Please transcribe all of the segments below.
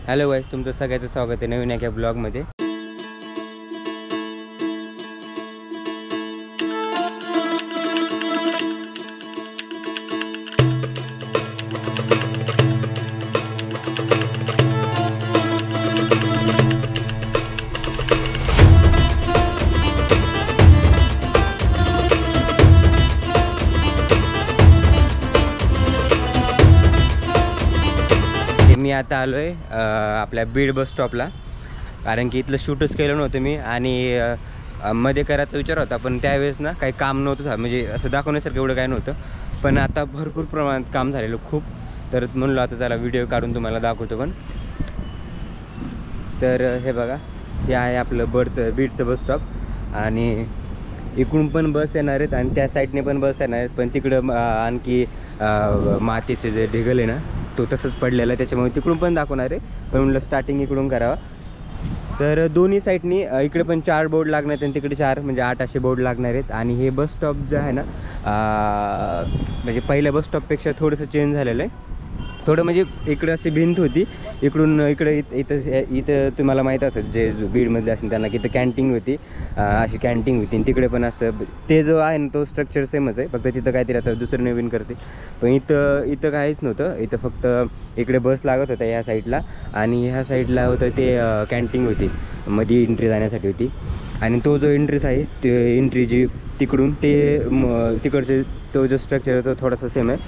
Hello गाईस, तुमचं सगळ्याचं स्वागत आहे नवीन एका ब्लॉगमध्ये। मी आता आलो आहे आपल्या बीड बस स्टॉपला, कारण की इथलं शूटच केलं नव्हतं मी आणि मध्ये करायचा विचार होता, पण त्यावेळेस ना काही काम नव्हतं, म्हणजे असं दाखवण्यासारखं एवढं काही नव्हतं। पण आता भरपूर प्रमाणात काम झालेलं खूप, तर म्हणलो आता चला व्हिडिओ काढून तुम्हाला दाखवतो। पण तर हे बघा, हे आहे आपलं बीडचं बस स्टॉप आणि इकडून पण बस येणार आहेत आणि त्या साईडने पण बस येणार आहेत, पण तिकडं आणखी मातीचे जे ढिगल आहे ना तो तसंच पडलेला आहे, त्याच्यामुळे तिकडून पण दाखवणार आहे। पण म्हणलं स्टार्टिंग इकडून करावा, तर दोन्ही साईडनी इकडे पण 4 बोर्ड लागणार आहेत आणि तिकडे 4 म्हणजे 8 असे बोर्ड लागणार आहेत। आणि हे बस स्टॉप जे आहे ना म्हणजे पहिल्या बस स्टॉपपेक्षा थोडंसं चेंज झालेलं आहे, थोडं म्हणजे इकडे अशी भिंत होती, इकडून इकडे इथं तुम्हाला माहीत असेल जे बीडमधले असेल त्यांना की इथं कॅन्टीन होती, अशी कॅन्टीन होती, आणि तिकडे पण असं ते जो आहे ना तो स्ट्रक्चर सेमच आहे, फक्त तिथं काहीतरी आता दुसरं नवीन करते। पण इथं काहीच नव्हतं, इथं फक्त इकडे बस लागत होता ह्या साईडला आणि ह्या साईडला होतं ते कॅन्टीन होती, मध्ये एंट्री जाण्यासाठी होती। आणि तो जो एंट्रीस आहे ते एंट्री जी तिकडून ते तिकडचे तो जो स्ट्रक्चर आहे तो थोडासा सेम आहे,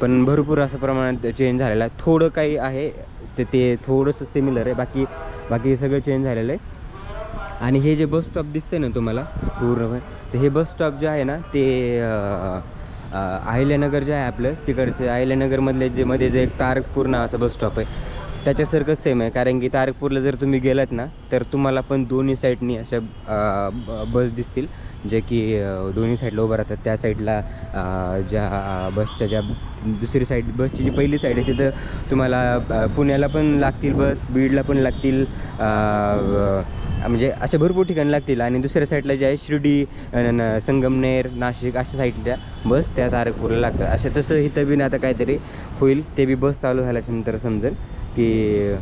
पण भरपूर असं प्रमाणात चेंज झालेला आहे। थोडं काही आहे ते थोडंसं सिमिलर आहे, बाकी सगळं चेंज झालेलं आहे। आणि हे जे बस स्टॉप दिसतंय ना तुम्हाला पूर्णपणे, तर हे बस स्टॉप जे आहे ना ते अहिल्यानगर जे आहे आपलं तिकडचे अहिल्यानगरमधले जे मध्ये जे एक तारकपूर नावाचा बस स्टॉप आहे त्याच्यासारखंच सेम आहे, कारण की तारकपूरला जर तुम्ही गेलात ना तर तुम्हाला पण दोन्ही साईडनी अशा बस दिसतील, जे की दोन्ही साईडला उभं राहतात। त्या साईडला ज्या बसच्या ज्या दुसरी साईड बसची जी पहिली साईड आहे तिथं तुम्हाला पुण्याला पण लागतील बस, बीडला पण लागतील, म्हणजे अशा भरपूर ठिकाणी लागतील। आणि दुसऱ्या साईडला जे आहे शिर्डी, संगमनेर, नाशिक अशा साईडच्या बस त्या तारकपूरला लागतात। असं तसं इथं बी आता काहीतरी होईल, ते बी बस चालू झाल्यानंतर समजेल की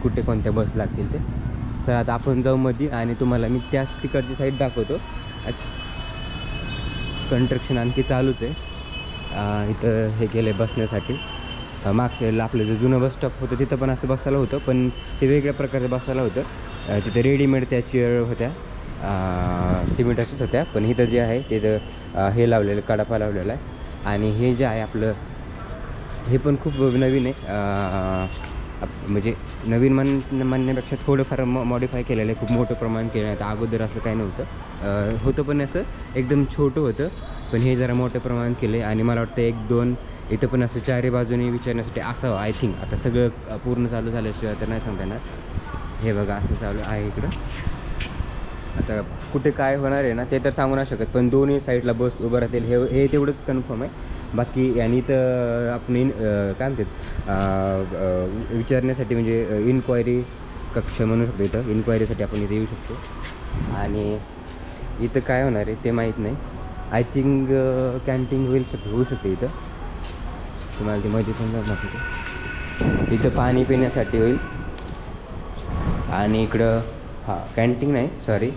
कुठे कोणत्या बस लागतील ते। सर आता आपण जाऊ मध्ये आणि तुम्हाला मी त्याच तिकडची साईड दाखवतो। कंस्ट्रक्शन आणखी चालूच आहे, इथं हे केलं आहे बसण्यासाठी। मागच्या आपलं जे जुनं बस स्टॉप होतं तिथं पण असं बसायला होतं, पण ते वेगळ्या प्रकारे बसायला होतं, तिथं रेडीमेड त्या चेअर होत्या, सिमेंटाच्याच होत्या, पण इथं जे आहे तिथं हे लावलेलं कडापा लावलेला आहे। आणि हे जे आहे आपलं हे पण खूप नवीन आहे, म्हणजे नवीन म्हणण्यापेक्षा थोडंफार मॉडिफाय केलेलं आहे, खूप मोठं प्रमाण केलं आहे। अगोदर असं काही नव्हतं, होतं पण असं एकदम छोटं होतं, पण हे जरा मोठं प्रमाण केलं आहे। आणि मला वाटतं 1-2 इथं पण असं चारी बाजूने विचारण्यासाठी असावं आय थिंक, आता सगळं पूर्ण चालू झाल्याशिवाय तर नाही सांगता येणार। हे बघा असं चालू आहे इकडं, आता कुठे काय होणार आहे ना ते तर सांगू नाही शकत, पण दोन्ही साईडला बस उभं राहतील हे तेवढंच कन्फर्म आहे। बाकी आणि इथं आपण काय म्हणतात विचारण्यासाठी म्हणजे इन्क्वायरी कक्ष म्हणू शकतो, इथं इन्क्वायरीसाठी आपण इथे येऊ शकतो। आणि इथं काय होणार आहे ते माहीत नाही, आय थिंक कॅन्टीन होऊ शकते इथं, तुम्हाला ते मध्ये पण जाणार इथं पाणी पिण्यासाठी होईल। आणि इकडं कॅन्टीन नाही सॉरी,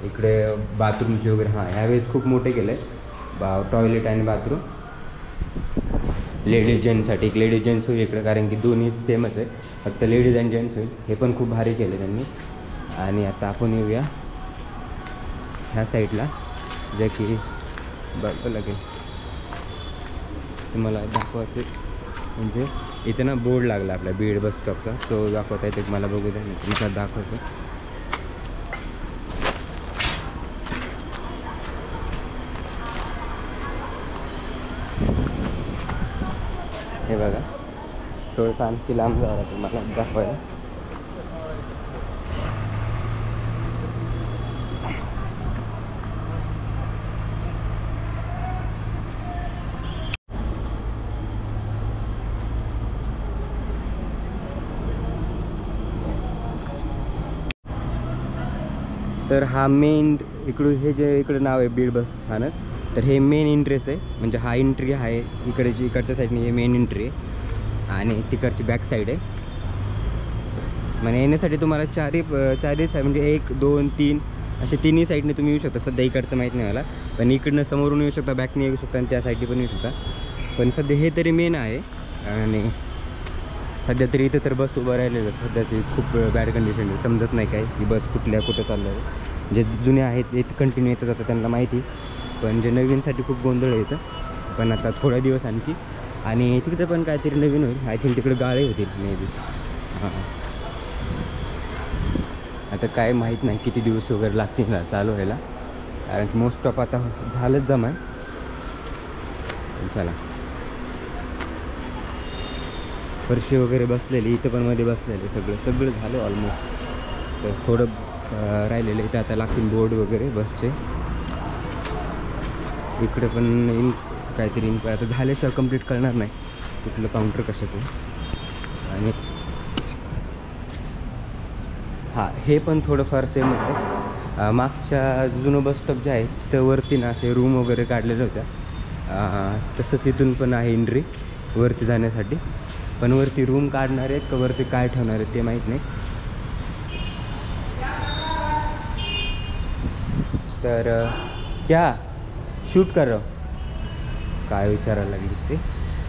इकडे बाथरूमचे वगैरे ह्यावेळेस खूप मोठे केलं आहे, टॉयलेट आणि बाथरूम लेडीज जेंट्ससाठी। एक लेडीज जेंट्स होईल इकडं, कारण की दोन्ही सेमच आहे, फक्त लेडीज अँड जेंट्स होईल, हे पण खूप भारी केलं त्यांनी। आणि आता आपण येऊया ह्या साईडला, जे की बघावं लागेल तुम्हाला दाखवायचं, म्हणजे इथे ना बोर्ड लागला आपल्या बीड बस स्टॉपचा, तो दाखवता येते मला, बघू द्या तुम्हाला दाखवतो। हे बघा थोडंसं आणखी लांब जावं लागेल मला दाखवायला। तर हा मेन इकडं हे जे इकडं नाव आहे बीड बस स्थानक, तर हे मेन एंट्रेस आहे, म्हणजे हा एंट्री आहे इकडची, इकडच्या साईडने हे मेन एंट्री आहे। आणि तिकडची बॅक साईड आहे. म्हणजे येण्यासाठी तुम्हाला चारही साईड म्हणजे 1 2 3 असे तिन्ही साईडने तुम्ही येऊ शकता. सध्या इकडचं माहीत नाही मला, पण इकडनं समोरून येऊ शकता, बॅकने येऊ शकता आणि त्या साईडने पण येऊ शकता. पण सध्या हे तरी मेन आहे. आणि सध्या तरी इथं तर बस उभं राहिलेलं सध्याची खूप बॅड कंडिशन आहे. समजत नाही काय की बस कुठं चाललं आहे. जे जुने आहेत ते कंटिन्यू येतं जातं त्यांना माहिती, पण जे नवीनसाठी खूप गोंधळ येतं. पण आता थोड्या दिवस आणखी आणि तिकडे पण काहीतरी नवीन होईल. आय थिंक तिकडे गाळे होतील मे बी. हां, आता काय माहीत नाही किती दिवस वगैरे लागतील ना चालू व्हायला, कारण की मोस्ट ऑफ आता झालंच जमा. चला, फरशी वगैरे बसलेली, इथं पण मध्ये बसलेले सगळं झालं ऑलमोस्ट. तर थोडं राहिलेलं इथं आता लागतील बोर्ड वगैरे बसचे. इकडे पण काहीतरी आता झाल्याशिवाय कंप्लीट करणार नाही कुठलं काउंटर कशाचं. आणि हां, हे पण थोडंफार सेमच आहे. मागच्या जुनं बस स्टॉप जे आहे तर वरती ना असे रूम वगैरे काढलेल्या होत्या. तसंच इथून पण आहे एंट्री वरती जाण्यासाठी, पण वरती रूम काढणार आहेत का वरती काय ठेवणार आहेत ते माहीत नाही. तर क्या शूट कर रहा हो काय विचारायला लागली ते.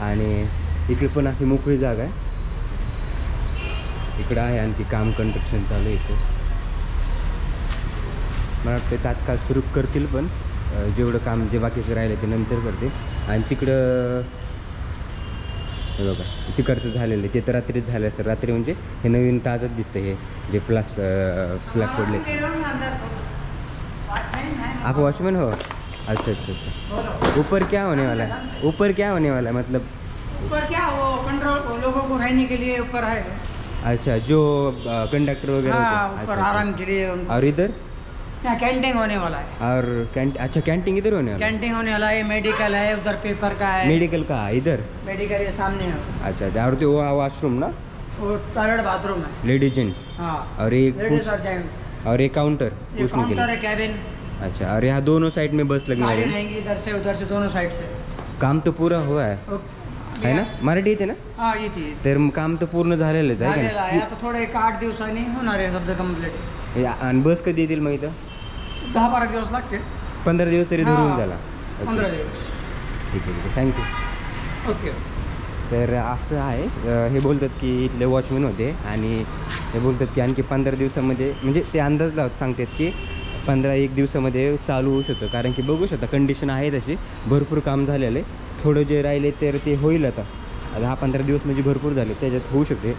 आणि इकडे पण अशी मोकळी जागा आहे. इकडं आहे आणखी काम कन्स्ट्रक्शन चालू आहे इथे. मला वाटतं तात्काळ सुरू करतील, पण जेवढं काम जे बाकीचं राहिलं ते नंतर करते. आणि तिकडं हे बघा तिकडचं झालेलं आहे ते तर रात्रीच झालं असतं. रात्री म्हणजे हे नवीन ताजच दिसतं हे जे स्लॅब पडले. आप वॉचमैन हो? अच्छा. ऊपर क्या होने वाला है? मतलब ऊपर क्या वो कंट्रोल लोगों को रहने के लिए ऊपर है. अच्छा, जो कंडक्टर वगैरह हाँ, ऊपर आराम के लिए. और इधर यहाँ कैंटीन होने वाला है. और अच्छा कैंटीन इधर होने वाला है? कैंटीन होने वाला है, मेडिकल है उधर, पेपर का है. मेडिकल का इधर? मेडिकल ये सामने है. अच्छा, और तो वॉशरूम ना, वो टॉयलेट बाथरूम है. Ladies gents. हाँ, और एक लेडीज और जेंट्स. और एक काउंटर ये पूछने के काउंटर लिए. है, कैबिन. अच्छा, और यहाँ दोनों साइड में बस लगने गाड़ी वाली है. रहेंगी इधर से दोनों साइड से. काम तो पूरा हुआ है ना? मराठी येते ना? हाँ, ये थी. तर काम तर पूर्ण झालेलंच आहे झालेलं का? आहे. आता थोडं 1-8 दिवसांनी होणार आहे सबचं कम्प्लीट. आणि बस कधी येतील मग इथं? 10-12 दिवस लागते. 15 दिवस तरी हां, धरून झाला. 15 दिवस. ठीक आहे, थँक्यू. ओके. तर असं आहे. हे बोलतात की इथले वॉचमॅन होते आणि हे बोलतात की आणखी 15 दिवसामध्ये, म्हणजे ते अंदाज लावत सांगतात की 15-1 दिवसामध्ये चालू होऊ शकतं. कारण की बघू शकता कंडिशन आहे तशी, भरपूर काम झालेलं आहे. थोडं जे राहिले तर ते होईल. आता 10-15 दिवस म्हणजे भरपूर झाले, त्याच्यात होऊ शकते.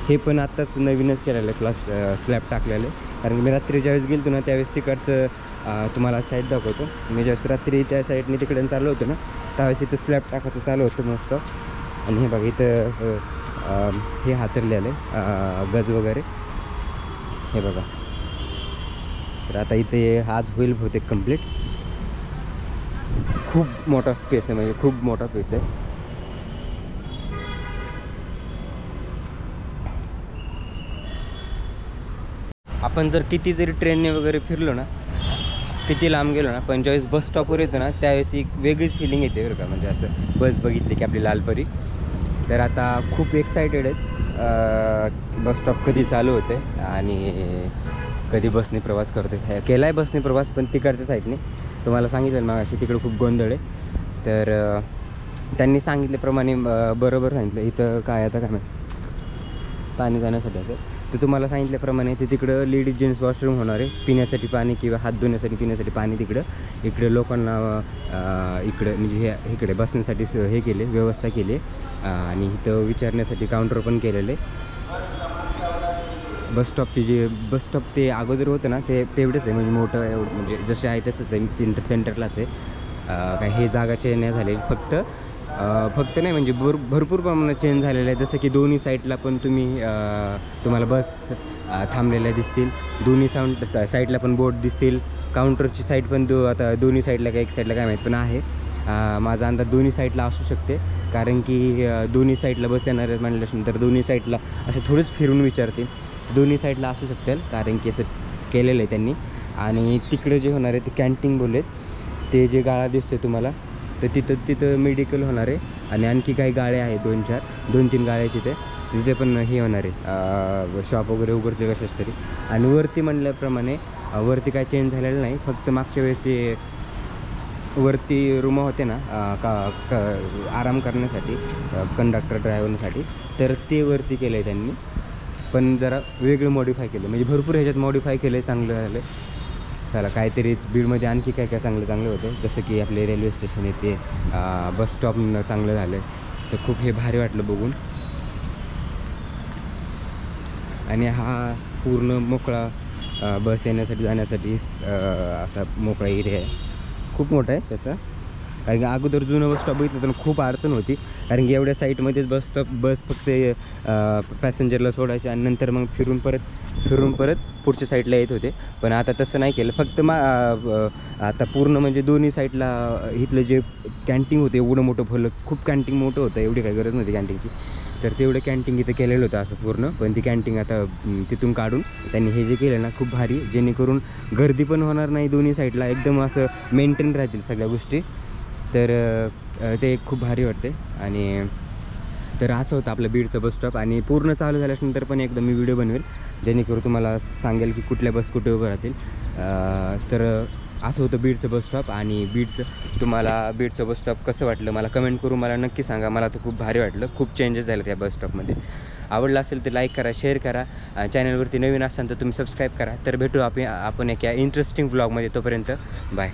हे पण आत्ताच नवीनच केलेलं आहे, स्लॅब टाकलेलं आहे. कारण की मी रात्री ज्यावेळेस गेलो ना त्यावेळेस तिकडचं तुम्हाला साईड दाखवतो. मी ज्यावेळेस रात्री त्या साईडने तिकडे चालू होतं ना त्यावेळेस इथं स्लॅब टाकायचं चालू होतं मस्त. आणि हे बघा इथं हे हातरलेलं आहे गज वगैरे, हे बघा. तर आता इथे आज होईल बहुतेक कंप्लीट. खूप मोठा स्पेस आहे, म्हणजे खूप मोठा स्पेस आहे. आपण जर किती जरी ट्रेनने वगैरे फिरलो ना, किती लांब गेलो ना, पण ज्यावेळेस बस स्टॉपवर येतो ना त्यावेळेस एक वेगळीच फिलिंग येते बरं का. म्हणजे असं बस बघितली की आपली लालपरी. तर आता खूप एक्सायटेड आहेत बस स्टॉप कधी चालू होते आणि कधी बसने प्रवास करते. केला आहे बसने प्रवास, पण तिकडच्या साईडने तुम्हाला सांगितलं मग अशी तिकडं खूप गोंधळ आहे. तर त्यांनी सांगितल्याप्रमाणे बरोबर सांगितलं. इथं काय आता काय पाणी जाण्यासाठी असं, तर तुम्हाला सांगितल्याप्रमाणे ते तिकडं लेडीज जेंट्स वॉशरूम होणार आहे. पिण्यासाठी पाणी किंवा हात धुण्यासाठी पिण्यासाठी पाणी इकडं लोकांना इकडं म्हणजे हे इकडे बसण्यासाठी हे केले, व्यवस्था केली. आणि इथं विचारण्यासाठी काउंटर पण केलेले. बस स्टॉपची जे बस स्टॉप ते अगोदर होतं ना ते तेवढंच आहे, म्हणजे मोठं एवढं म्हणजे जसे आहे तसंच आहे. सेंटरलाच आहे. काय हे जागा चेंज नाही झालेली, फक्त नाही म्हणजे भरपूर प्रमाणात चेंज झालेलं आहे. जसं की दोन्ही साईडला पण तुम्हाला बस थांबलेल्या दिसतील. दोन्ही साईडला पण बोर्ड दिसतील. काउंटरची साईड पण आता दोन्ही साईडला काय एक साईडला काय माहीत पण आहे. माझा अंदाज दोन्ही साईडला असू शकते, कारण की दोन्ही साईडला बस येणार आहे म्हटल्यानंतर दोन्ही साईडला असं थोडंच फिरून विचारतील. दोन्ही साईडला असू शकतील, कारण की असं केलेलं आहे त्यांनी. आणि तिकडे जे होणार आहे ते कॅन्टीन बोललेत. ते जे गाळा दिसतोय तुम्हाला तर तिथं मेडिकल होणार आहे आणि आणखी काही गाड्या आहेत 2-3 गाड्या आहेत तिथे पण हे होणार आहे शॉप वगैरे उघडते कशाच तरी. आणि वरती म्हणल्याप्रमाणे वरती काय चेंज झालेलं नाही, फक्त मागच्या वेळेस ते वरती रूम होते ना आराम करण्यासाठी कंडक्टर ड्रायव्हरसाठी, तर ते वरती केलं आहे त्यांनी, पण जरा वेगळं मॉडिफाय केलं, म्हणजे भरपूर ह्याच्यात मॉडिफाय केलं आहे, चांगलं झालं. चला काहीतरी बीडमध्ये आणखी काय चांगलं होतं, जसं की आपले रेल्वे स्टेशन येते, बस स्टॉप चांगलं झालं, तर खूप हे भारी वाटलं बघून. आणि हा पूर्ण मोकळा बस येण्यासाठी जाण्यासाठी असा मोकळा एरिया आहे, खूप मोठा आहे तसं. कारण की अगोदर जुनं बस स्टॉप बघितलं तर खूप अडचण होती, कारण की एवढ्या साईटमध्येच बस फक्त पॅसेंजरला सोडायचे आणि नंतर मग फिरून परत पुढच्या साईडला येत होते. पण आता तसं नाही केलं, फक्त आता पूर्ण म्हणजे दोन्ही साईडला इथलं जे कॅन्टीन होतं एवढं मोठं फुलं, खूप कॅन्टीन मोठं होतं, एवढी काही गरज नव्हती कॅन्टीनची, तर तेवढं कॅन्टीन इथं केलेलं होतं असं पूर्ण. पण ती कॅन्टीन आता तिथून काढून त्यांनी हे जे केलं ना खूप भारी, जेणेकरून गर्दी पण होणार नाही, दोन्ही साईडला एकदम असं मेंटेन राहतील सगळ्या गोष्टी, तर ते खूप भारी वाटते. आणि तर असं होतं आपलं बीडचं बस स्टॉप. आणि पूर्ण चालू झाल्यानंतर पण एकदा मी व्हिडिओ बनवेल, जेणेकरून तुम्हाला सांगेल की कुठल्या बस कुठे उभं राहतील. तर असं होतं बीडचं बस स्टॉप. आणि तुम्हाला बीडचं बस स्टॉप कसं वाटलं मला कमेंट करून मला नक्की सांगा. मला तर खूप भारी वाटलं, खूप चेंजेस झाले त्या बस स्टॉपमध्ये. आवडलं असेल तर लाईक करा, शेअर करा, चॅनलवरती नवीन असाल तर तुम्ही सबस्क्राईब करा. तर भेटू आपण एका इंटरेस्टिंग व्लॉगमध्ये, तोपर्यंत बाय.